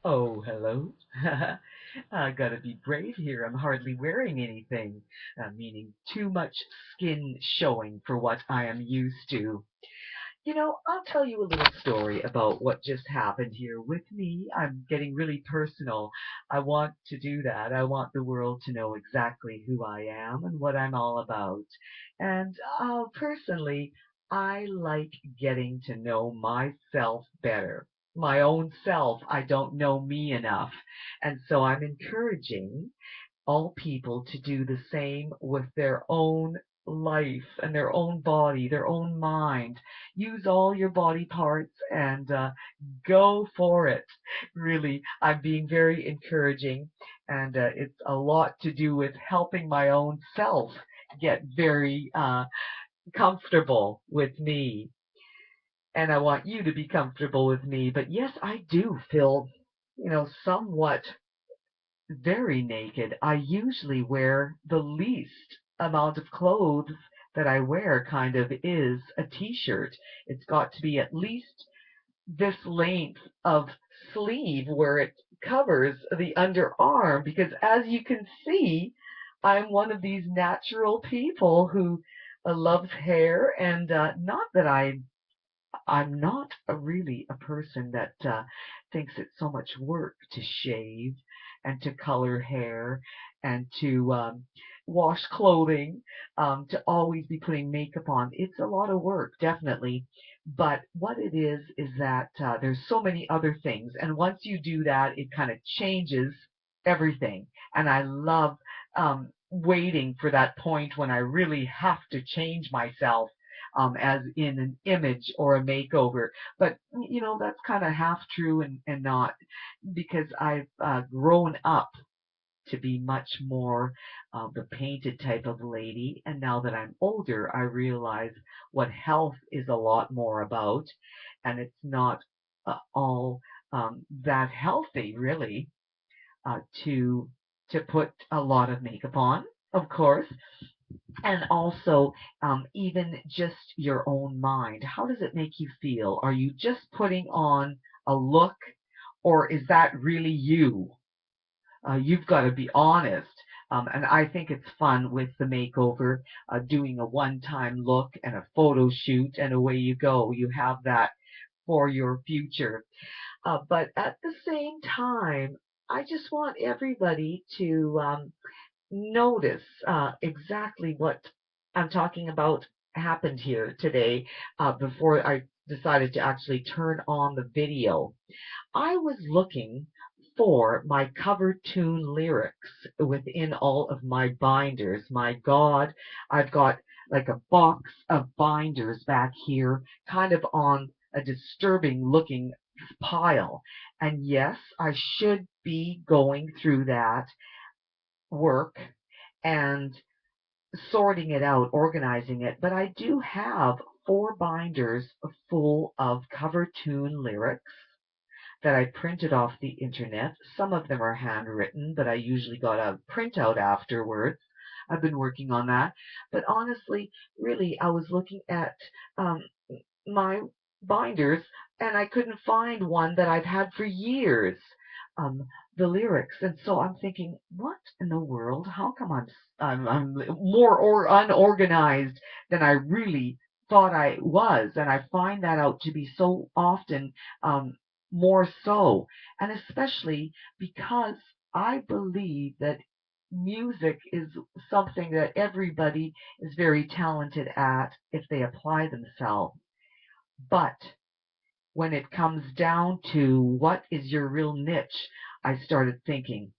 Oh, hello. I gotta be brave here. I'm hardly wearing anything, meaning too much skin showing for what I am used to. I'll tell you a little story about what just happened here with me. I'm getting really personal. I want to do that. I want the world to know exactly who I am and what I'm all about. And personally, I like getting to know myself better. My own self, I don't know me enough. And so I'm encouraging all people to do the same with their own life and their own body, their own mind. Use all your body parts and go for it. Really, I'm being very encouraging, and it's a lot to do with helping my own self get very comfortable with me. And I want you to be comfortable with me. But yes, I do feel, somewhat very naked. I usually wear the least amount of clothes that I wear kind of is a t-shirt. It's got to be at least this length of sleeve where it covers the underarm because as you can see, I'm one of these natural people who loves hair and not that I'm not really a person that thinks it's so much work to shave and to color hair and to wash clothing, to always be putting makeup on. It's a lot of work, definitely. But what it is that there's so many other things. And once you do that, it kind of changes everything. And I love waiting for that point when I really have to change myself as in an image or a makeover. But that's kind of half true and not because I've grown up to be much more the painted type of lady. And now that I'm older, I realize what health is a lot more about, and it's not all that healthy, really, uh, to to put a lot of makeup on, of course. And also, even just your own mind. How does it make you feel? Are you just putting on a look, or is that really you? You've got to be honest. And I think it's fun with the makeover, doing a one-time look and a photo shoot, and away you go. You have that for your future. But at the same time, I just want everybody to notice exactly what I'm talking about happened here today before I decided to actually turn on the video. I was looking for my cover tune lyrics within all of my binders. My God, I've got like a box of binders back here, kind of on a disturbing looking pile. And yes, I should be going through that work and sorting it out, organizing it, but I do have four binders full of cover tune lyrics that I printed off the internet. Some of them are handwritten, but I usually got a printout afterwards. I've been working on that. But honestly, really, I was looking at um, my binders and I couldn't find one that I've had for years. Um, the lyrics, and so I'm thinking, what in the world? How come I'm more or unorganized than I really thought I was? And I find that out to be so often more so, and especially because I believe that music is something that everybody is very talented at if they apply themselves. But when it comes down to what is your real niche, I started thinking,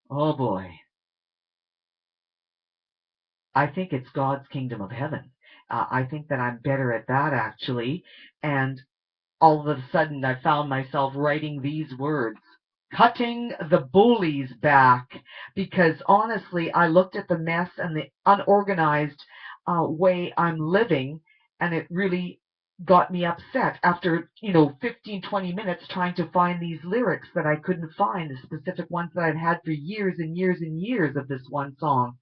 oh boy, I think it's God's kingdom of heaven. I think that I'm better at that actually. And all of a sudden, I found myself writing these words, cutting the bullies back, because honestly, I looked at the mess and the unorganized way I'm living, and it really got me upset after 15, 20 minutes trying to find these lyrics that I couldn't find, the specific ones that I've had for years and years and years of this one song.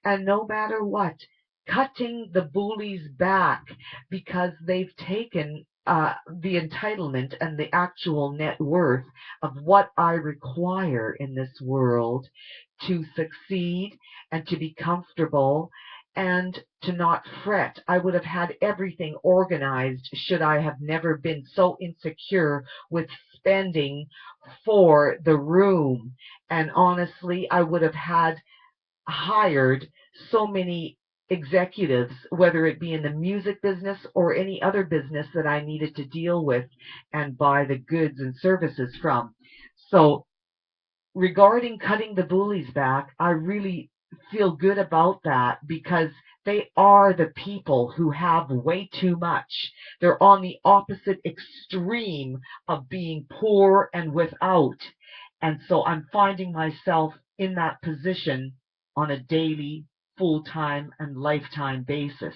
And no matter what, cutting the bullies back because they've taken the entitlement and the actual net worth of what I require in this world to succeed and to be comfortable and to not fret. I would have had everything organized should I have never been so insecure with spending for the room. And honestly, I would have had hired so many executives, whether it be in the music business or any other business that I needed to deal with and buy the goods and services from. So regarding cutting the bullies back, I really feel good about that because they are the people who have way too much. They're on the opposite extreme of being poor and without. And so I'm finding myself in that position on a daily, full-time, and lifetime basis.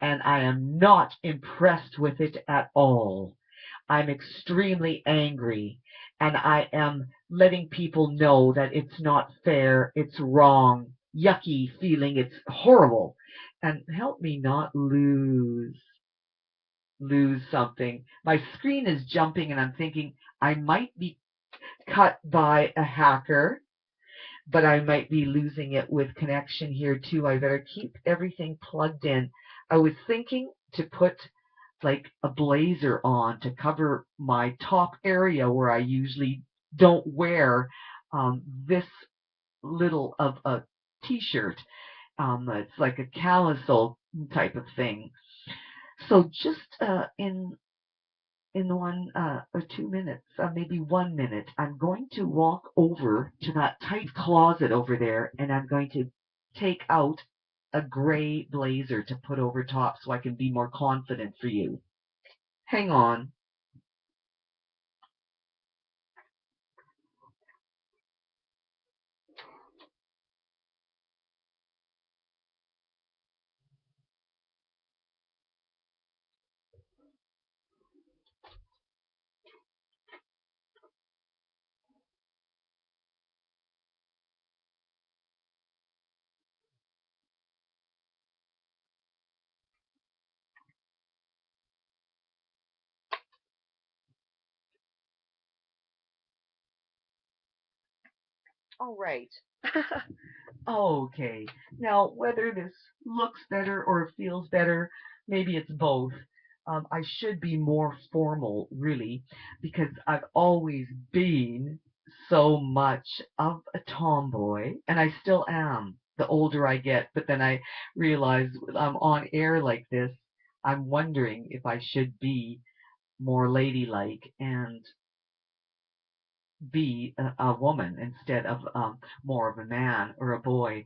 And I am not impressed with it at all. I'm extremely angry, and I am letting people know that it's not fair, it's wrong, yucky feeling, it's horrible. And help me not lose something. My screen is jumping and I'm thinking I might be cut by a hacker, but I might be losing it with connection here too. I better keep everything plugged in. I was thinking to put like a blazer on to cover my top area where I usually don't wear this little of a t-shirt. It's like a camisole type of thing. So just in 1 or 2 minutes, maybe 1 minute, I'm going to walk over to that tight closet over there and I'm going to take out a gray blazer to put over top so I can be more confident for you. Hang on. All right. Okay. Now, whether this looks better or feels better, maybe it's both. I should be more formal, really, because I've always been so much of a tomboy, and I still am the older I get. But then I realize I'm on air like this, I'm wondering if I should be more ladylike and be a woman instead of more of a man or a boy.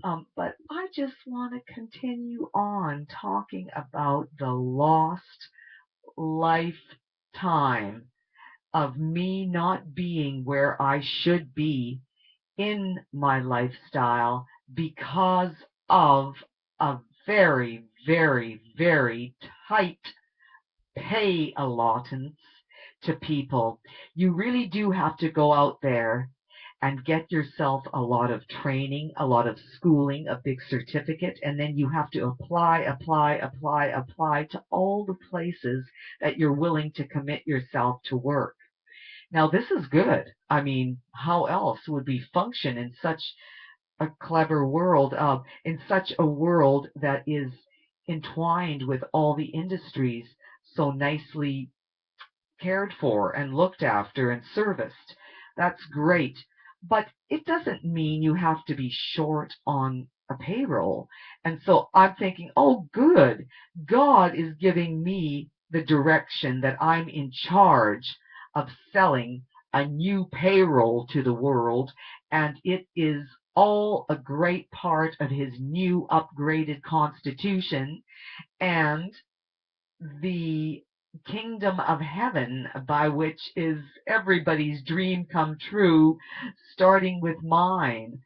But I just want to continue on talking about the lost lifetime of me not being where I should be in my lifestyle because of a very, very, very tight pay allotments to people. You really do have to go out there and get yourself a lot of training, a lot of schooling, a big certificate, and then you have to apply to all the places that you're willing to commit yourself to work. Now, this is good. I mean, how else would we function in such a clever world, in such a world that is entwined with all the industries so nicely cared for and looked after and serviced? That's great. But it doesn't mean you have to be short on a payroll. And so I'm thinking, oh, good. God is giving me the direction that I'm in charge of selling a new payroll to the world. And it is all a great part of his new upgraded constitution. And the kingdom of heaven by which is everybody's dream come true, starting with mine.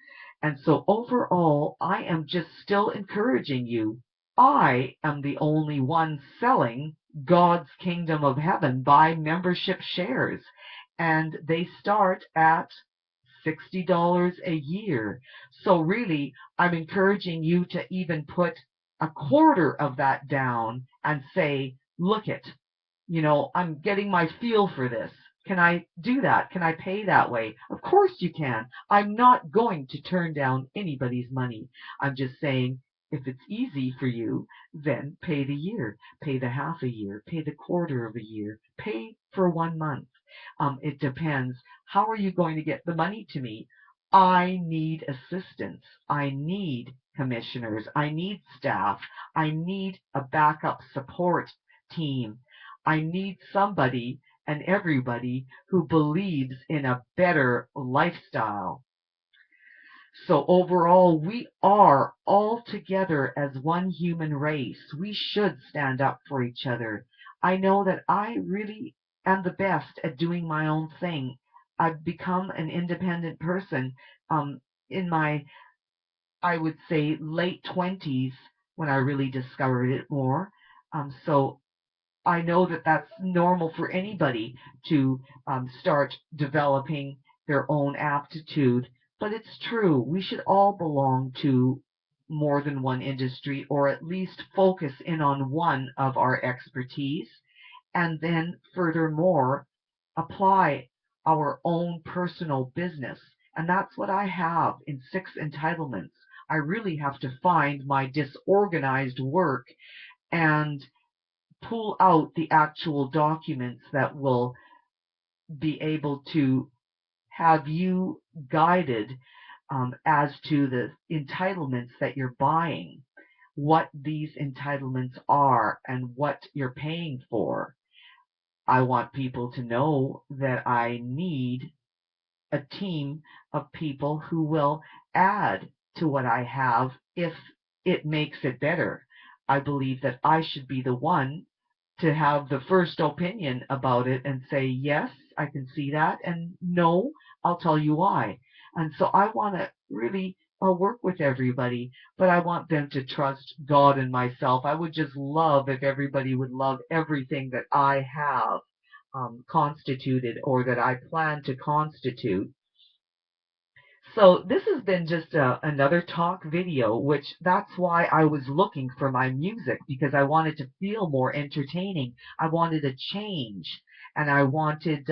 And so overall, I am just still encouraging you. I am the only one selling God's kingdom of heaven by membership shares. And they start at $60 a year. So really, I'm encouraging you to even put a quarter of that down and say, look it, I'm getting my feel for this. Can I do that? Can I pay that way? Of course you can. I'm not going to turn down anybody's money. I'm just saying if it's easy for you, then pay the year, pay the half a year, pay the quarter of a year, pay for 1 month. It depends. How are you going to get the money to me? I need assistance. I need commissioners. I need staff. I need a backup support team. I need somebody and everybody who believes in a better lifestyle. So overall, we are all together as one human race. We should stand up for each other. I know that I really am the best at doing my own thing. I've become an independent person in my, I would say, late 20s when I really discovered it more. So I know that that's normal for anybody to start developing their own aptitude, but it's true. We should all belong to more than one industry, or at least focus in on one of our expertise, and then furthermore, apply our own personal business. And that's what I have in 6 entitlements. I really have to find my disorganized work and pull out the actual documents that will be able to have you guided as to the entitlements that you're buying, what these entitlements are, and what you're paying for. I want people to know that I need a team of people who will add to what I have if it makes it better. I believe that I should be the one to have the first opinion about it and say, yes, I can see that, and no, I'll tell you why. And so I want to really work with everybody, but I want them to trust God and myself. I would just love if everybody would love everything that I have constituted or that I plan to constitute. So this has been just another talk video, which that's why I was looking for my music, because I wanted to feel more entertaining. I wanted a change, and I wanted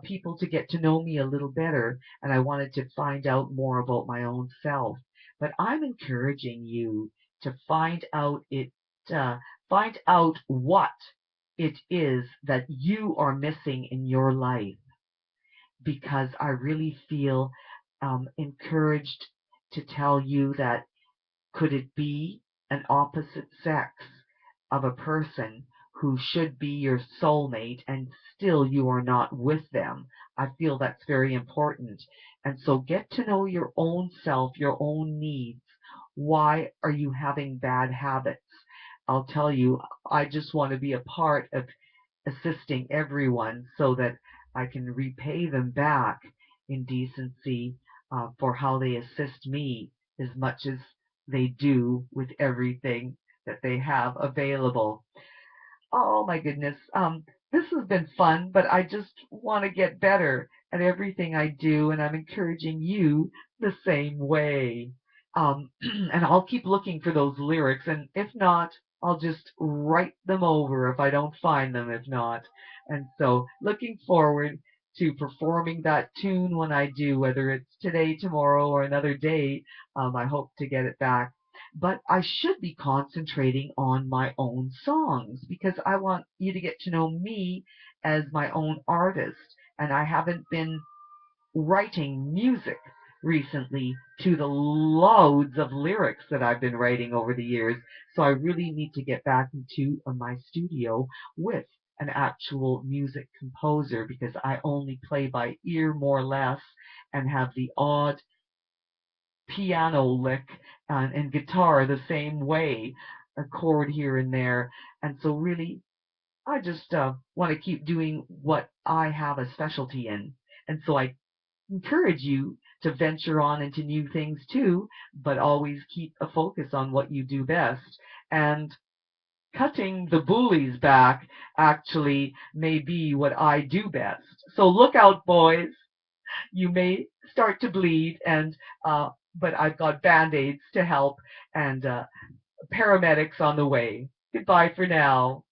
people to get to know me a little better, and I wanted to find out more about my own self. But I'm encouraging you to find out what it is that you are missing in your life, because I really feel encouraged to tell you that could it be an opposite sex of a person who should be your soulmate and still you are not with them? I feel that's very important. And so get to know your own self, your own needs. Why are you having bad habits? I'll tell you, I just want to be a part of assisting everyone so that I can repay them back in decency for how they assist me as much as they do with everything that they have available. Oh my goodness. This has been fun, but I just want to get better at everything I do, and I'm encouraging you the same way. And I'll keep looking for those lyrics, and if not, I'll just write them over if I don't find them, if not. And so, looking forward to performing that tune when I do, whether it's today, tomorrow, or another day. I hope to get it back. But I should be concentrating on my own songs because I want you to get to know me as my own artist. And I haven't been writing music recently to the loads of lyrics that I've been writing over the years. So I really need to get back into my studio with an actual music composer, because I only play by ear more or less and have the odd piano lick and guitar the same way, a chord here and there. And so really, I just want to keep doing what I have a specialty in. And so I encourage you to venture on into new things too, but always keep a focus on what you do best. And cutting the bullies back actually may be what I do best. So look out, boys. You may start to bleed, and but I've got band-aids to help, and paramedics on the way. Goodbye for now.